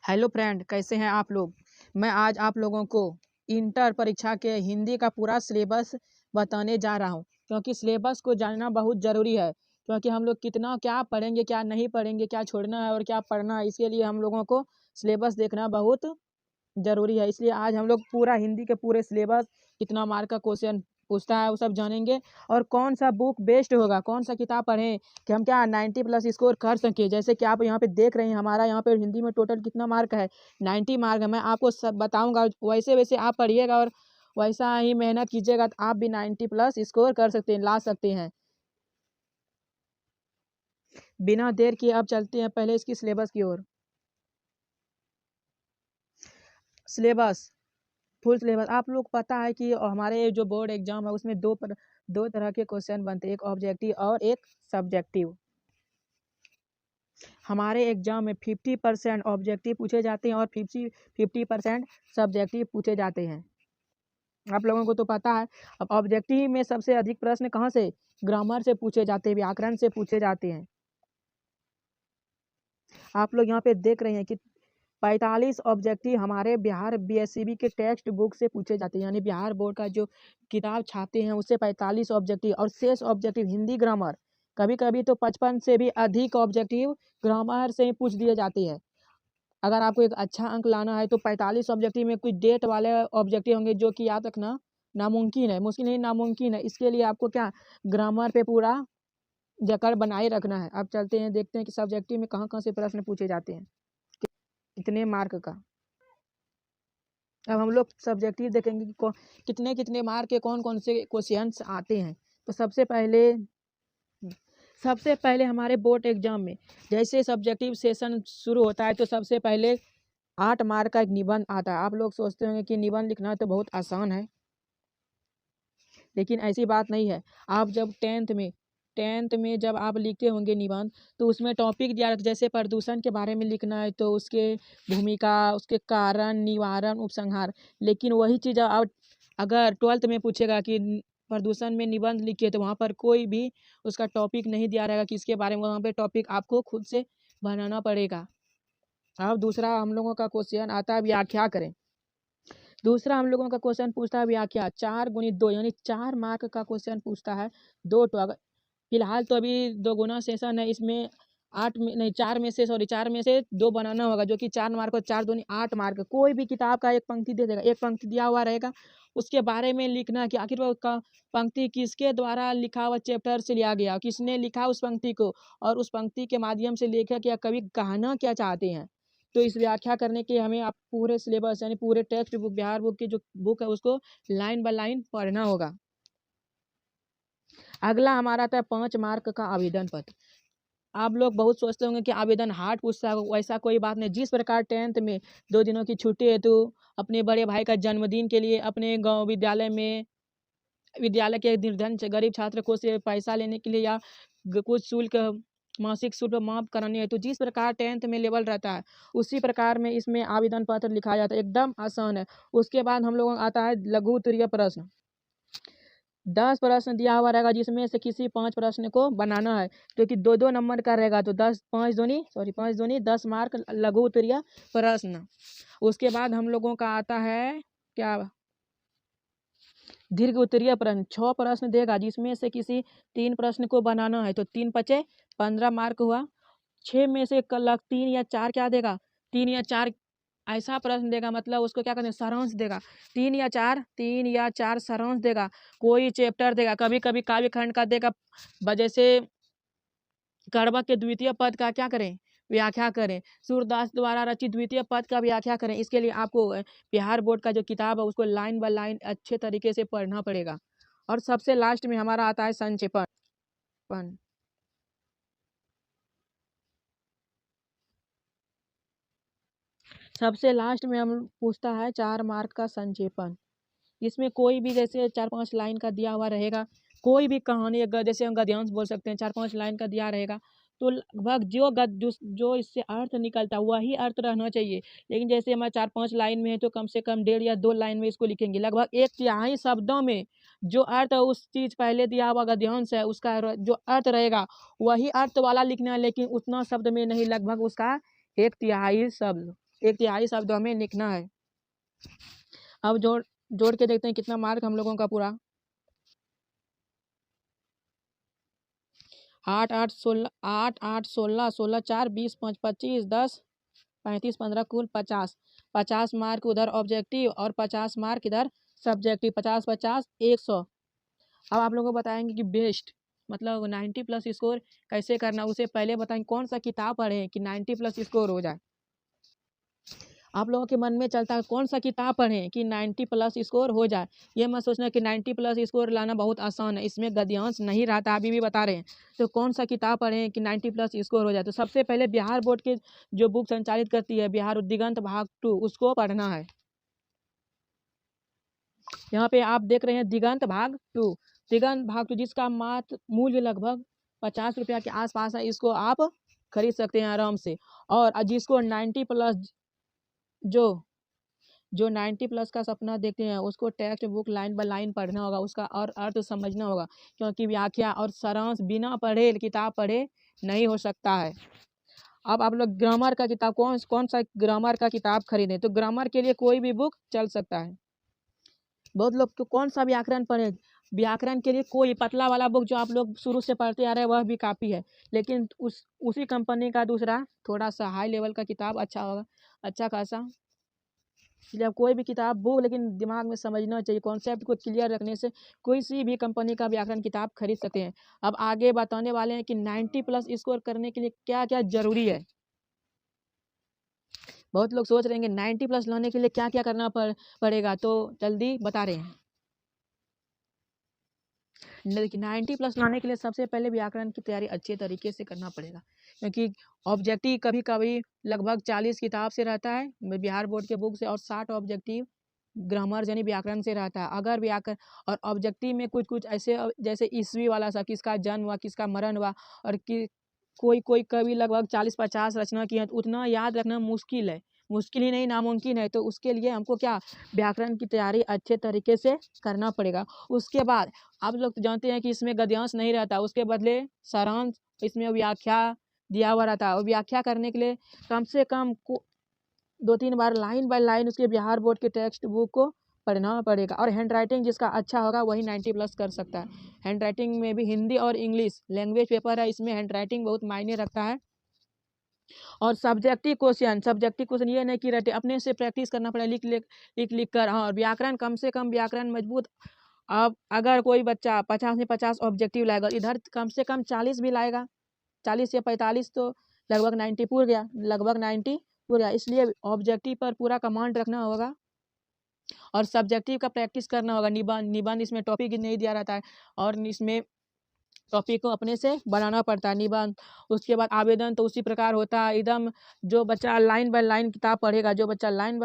Hello friend, कैसे हैं आप लोग। मैं आज आप लोगों को इंटर परीक्षा के हिंदी का पूरा सिलेबस बताने जा रहा हूं, क्योंकि सिलेबस को जानना बहुत ज़रूरी है। क्योंकि हम लोग कितना क्या पढ़ेंगे, क्या नहीं पढ़ेंगे, क्या छोड़ना है और क्या पढ़ना है, इसके लिए हम लोगों को सिलेबस देखना बहुत ज़रूरी है। इसलिए आज हम लोग पूरा हिंदी के पूरे सिलेबस, कितना मार्क का क्वेश्चन पूछता है वो सब जानेंगे। और कौन सा बुक बेस्ट होगा, कौन सा किताब पढ़ें कि हम क्या 90+ स्कोर कर सकें। जैसे कि आप यहाँ पे देख रहे हैं, हमारा यहाँ पे हिंदी में टोटल कितना मार्क है, 90 मार्क है। मैं आपको सब बताऊँगा, वैसे वैसे आप पढ़िएगा और वैसा ही मेहनत कीजिएगा तो आप भी 90+ स्कोर कर सकते हैं, ला सकते हैं। बिना देर किए अब चलते हैं पहले इसकी सिलेबस की ओर। सिलेबस, फुल सिलेबस आप लोग पता है कि हमारे जो बोर्ड एग्जाम है उसमें दो तरह के क्वेश्चन बनते हैं, एक ऑब्जेक्टिव और एक सब्जेक्टिव। हमारे एग्जाम में 50% ऑब्जेक्टिव पूछे जाते हैं और 50% सब्जेक्टिव पूछे जाते हैं। आप लोगों को तो पता है। अब ऑब्जेक्टिव में सबसे अधिक प्रश्न कहाँ से, ग्रामर से पूछे जाते हैं, व्याकरण से पूछे जाते हैं। आप लोग यहाँ पे देख रहे हैं कि 45 ऑब्जेक्टिव हमारे बिहार बीएससीबी के टेक्स्ट बुक से पूछे जाते हैं, यानी बिहार बोर्ड का जो किताब छापते हैं उससे 45 ऑब्जेक्टिव, और शेष ऑब्जेक्टिव हिंदी ग्रामर, कभी कभी तो 55 से भी अधिक ऑब्जेक्टिव ग्रामर से ही पूछ दिए जाते हैं। अगर आपको एक अच्छा अंक लाना है तो 45 ऑब्जेक्टिव में कुछ डेट वाले ऑब्जेक्टिव होंगे जो कि याद रखना नामुमकिन है, मुश्किल नहीं नामुमकिन है। इसके लिए आपको क्या, ग्रामर पे पूरा जकड़ बनाए रखना है। अब चलते हैं, देखते हैं कि सब्जेक्टिव में कहाँ कहाँ से प्रश्न पूछे जाते हैं, कितने मार्क का। अब हम लोग सब्जेक्टिव देखेंगे कि कितने कितने मार्क के कौन कौन से क्वेश्चंस आते हैं। तो सबसे पहले हमारे बोर्ड एग्जाम में जैसे सब्जेक्टिव सेशन शुरू होता है तो सबसे पहले 8 मार्क का एक निबंध आता है। आप लोग सोचते होंगे कि निबंध लिखना तो बहुत आसान है, लेकिन ऐसी बात नहीं है। आप जब टेंथ में जब आप लिखते होंगे निबंध, तो उसमें टॉपिक दिया रहता है। जैसे प्रदूषण के बारे में लिखना है तो उसके भूमिका, उसके कारण, निवारण, उपसंहार। लेकिन वही चीज़ आप अगर 12th में पूछेगा कि प्रदूषण में निबंध लिखिए, तो वहाँ पर कोई भी उसका टॉपिक नहीं दिया रहेगा कि इसके बारे में, वहाँ पे टॉपिक आपको खुद से बनाना पड़ेगा। अब दूसरा हम लोगों का क्वेश्चन आता है व्याख्या करें। दूसरा हम लोगों का क्वेश्चन पूछता है व्याख्या, 4 × 2 यानी 4 मार्क का क्वेश्चन पूछता है। दो तो अगर फिलहाल तो अभी 2 गुना सेशन है, इसमें 8 में नहीं, 4 में से, सॉरी 4 में से 2 बनाना होगा, जो कि 4 मार्क और 4 दूनी 8 मार्क। कोई भी किताब का एक पंक्ति दे देगा, एक पंक्ति दिया हुआ रहेगा, उसके बारे में लिखना कि आखिर वो का पंक्ति किसके द्वारा लिखा हुआ चैप्टर से लिया गया, किसने लिखा उस पंक्ति को, और उस पंक्ति के माध्यम से लेखक या कवि कहना क्या चाहते हैं। तो इस व्याख्या करने के हमें आप पूरे सिलेबस यानी पूरे टेक्स्ट बुक, बिहार बुक की जो बुक है उसको लाइन बाय लाइन पढ़ना होगा। अगला हमारा था 5 मार्क का आवेदन पत्र। आप लोग बहुत सोचते होंगे कि आवेदन हार्ड पूछता है, वैसा कोई बात नहीं। जिस प्रकार टेंथ में 2 दिनों की छुट्टी हेतु अपने बड़े भाई का जन्मदिन के लिए अपने गाँव विद्यालय के निर्धन गरीब छात्र को से पैसा लेने के लिए या कुछ शुल्क, मासिक शुल्क माफ कराने हेतु जिस प्रकार टेंथ में लेवल रहता है, उसी प्रकार में इसमें आवेदन पत्र लिखा जाता है, एकदम आसान है। उसके बाद हम लोगों आता है लघु उत्तरीय प्रश्न। 10 प्रश्न दिया हुआ रहेगा, जिसमें से किसी 5 प्रश्न को बनाना है, जो कि 2-2 नंबर का रहेगा। तो 5 दूनी 10 मार्क लघु उत्तरीय प्रश्न। उसके बाद हम लोगों का आता है क्या, दीर्घ उत्तरीय प्रश्न। 6 प्रश्न देगा, जिसमें से किसी 3 प्रश्न को बनाना है, तो 3 पचे 15 मार्क हुआ। 6 में से कल 3 या 4 क्या देगा, 3 या 4 ऐसा प्रश्न देगा, मतलब उसको क्या कहते हैं, सारांश देगा। 3 या 4 सारांश देगा। कोई चैप्टर देगा, कभी कभी काव्य खंड का देगा, जैसे कड़वा के द्वितीय पद का क्या करें, व्याख्या करें। सूरदास द्वारा रचित द्वितीय पद का व्याख्या करें। इसके लिए आपको बिहार बोर्ड का जो किताब है उसको लाइन बाय लाइन अच्छे तरीके से पढ़ना पड़ेगा। और सबसे लास्ट में हमारा आता है संक्षेपण। सबसे लास्ट में हम पूछता है 4 मार्क का संक्षेपण। इसमें कोई भी जैसे 4-5 लाइन का दिया हुआ रहेगा, कोई भी कहानी, अगर जैसे हम गद्यांश बोल सकते हैं, 4-5 लाइन का दिया रहेगा, तो लगभग जो इससे अर्थ निकलता है वही अर्थ रहना चाहिए। लेकिन जैसे हमारे 4-5 लाइन में है तो कम से कम 1.5 या 2 लाइन में इसको लिखेंगे। लगभग 1/3 शब्दों में जो अर्थ है, उस चीज पहले दिया हुआ गद्यांश है उसका जो अर्थ रहेगा वही अर्थ वाला लिखना है, लेकिन उतना शब्द में नहीं, लगभग उसका 1/3 शब्द। 1/3 शब्द हमें लिखना है। अब जोड़ जोड़ के देखते हैं कितना मार्क हम लोगों का पूरा। 8 8 16 8 8 16 16 4 20 5 25 10 35 15 कुल 50 मार्क उधर ऑब्जेक्टिव और 50 मार्क इधर सब्जेक्टिव। 50 50 100। अब आप लोगों को बताएंगे कि बेस्ट मतलब 90 प्लस स्कोर कैसे करना। उसे पहले बताएंगे कौन सा किताब पढ़ें कि 90 प्लस स्कोर हो जाए। आप लोगों के मन में चलता है कौन सा किताब पढ़ें कि 90 प्लस स्कोर हो जाए। ये मत सोचना कि 90 प्लस स्कोर लाना बहुत आसान है, इसमें गद्यांश नहीं रहता। अभी भी बता रहे हैं तो कौन सा किताब पढ़ें कि 90 प्लस स्कोर हो जाए। तो सबसे पहले बिहार बोर्ड के जो बुक संचालित करती है बिहार दिगंत भाग 2 उसको पढ़ना है। यहाँ पे आप देख रहे हैं दिगंत भाग 2। दिगंत भाग 2 जिसका मात्र मूल्य लगभग 50 रुपया के आसपास है। इसको आप खरीद सकते हैं आराम से। और जिसको 90 प्लस जो 90 प्लस का सपना देखते हैं उसको text book line by line पढ़ना होगा, उसका और अर्थ समझना होगा, क्योंकि व्याख्या और सारांश बिना पढ़े किताब पढ़े नहीं हो सकता है। अब आप लोग ग्रामर का किताब कौन सा ग्रामर का किताब खरीदें। तो ग्रामर के लिए कोई भी बुक चल सकता है। बहुत लोग तो कौन सा व्याकरण पढ़े। व्याकरण के लिए कोई पतला वाला बुक जो आप लोग शुरू से पढ़ते आ रहे हैं वह भी काफ़ी है, लेकिन उसी कंपनी का दूसरा थोड़ा सा हाई लेवल का किताब अच्छा होगा, अच्छा खासा। इसलिए आप कोई भी किताब बुक लेकिन दिमाग में समझना चाहिए, कॉन्सेप्ट को क्लियर रखने से कोई सी भी कंपनी का व्याकरण किताब खरीद सकते हैं। अब आगे बताने वाले हैं कि 90 प्लस स्कोर करने के लिए क्या क्या जरूरी है। बहुत लोग सोच रहे हैं 90 प्लस लाने के लिए क्या क्या करना पड़ेगा, तो जल्दी बता रहे हैं। 90 प्लस लाने के लिए सबसे पहले व्याकरण की तैयारी अच्छे तरीके से करना पड़ेगा, क्योंकि ऑब्जेक्टिव कभी कभी लगभग 40 किताब से रहता है बिहार बोर्ड के बुक से, और 60 ऑब्जेक्टिव ग्रामर यानी व्याकरण से रहता है। अगर व्याकरण और ऑब्जेक्टिव में कुछ कुछ ऐसे जैसे ईस्वी वाला सा, किसका जन्म हुआ किसका मरण हुआ, और कि कोई कवि लगभग 40-50 रचना की है, तो उतना याद रखना मुश्किल है, मुश्किल ही नहीं नामुमकिन है। तो उसके लिए हमको क्या व्याकरण की तैयारी अच्छे तरीके से करना पड़ेगा। उसके बाद आप लोग तो जानते हैं कि इसमें गद्यांश नहीं रहता, उसके बदले सारांश इसमें व्याख्या दिया हुआ रहता है। और व्याख्या करने के लिए कम से कम 2-3 बार लाइन बाय लाइन उसके बिहार बोर्ड के टेक्स्ट बुक को पढ़ना पड़ेगा। और हैंड राइटिंग जिसका अच्छा होगा वही 90 प्लस कर सकता है। हैंड राइटिंग में भी हिंदी और इंग्लिश लैंग्वेज पेपर है, इसमें हैंड राइटिंग बहुत मायने रखता है। और सब्जेक्टिव क्वेश्चन ये नहीं कि रटे, अपने से प्रैक्टिस करना पड़ेगा, लिख कर। हाँ, व्याकरण कम से कम व्याकरण मजबूत। अब अगर कोई बच्चा 50 में 50 ऑब्जेक्टिव लाएगा, इधर कम से कम 40 भी लाएगा, 40 या 45 तो लगभग 90 पूर गया, लगभग 90 पूर गया। इसलिए ऑब्जेक्टिव पर पूरा कमांड रखना होगा और सब्जेक्टिव का प्रैक्टिस करना होगा। निबंध इसमें टॉपिक नहीं दिया रहता है और इसमें टॉपिक को अपने से बनाना पड़ता है निबंध। उसके बाद आवेदन तो उसी प्रकार होता है एकदम। जो बच्चा लाइन बाय लाइन किताब पढ़ेगा, जो बच्चा लाइन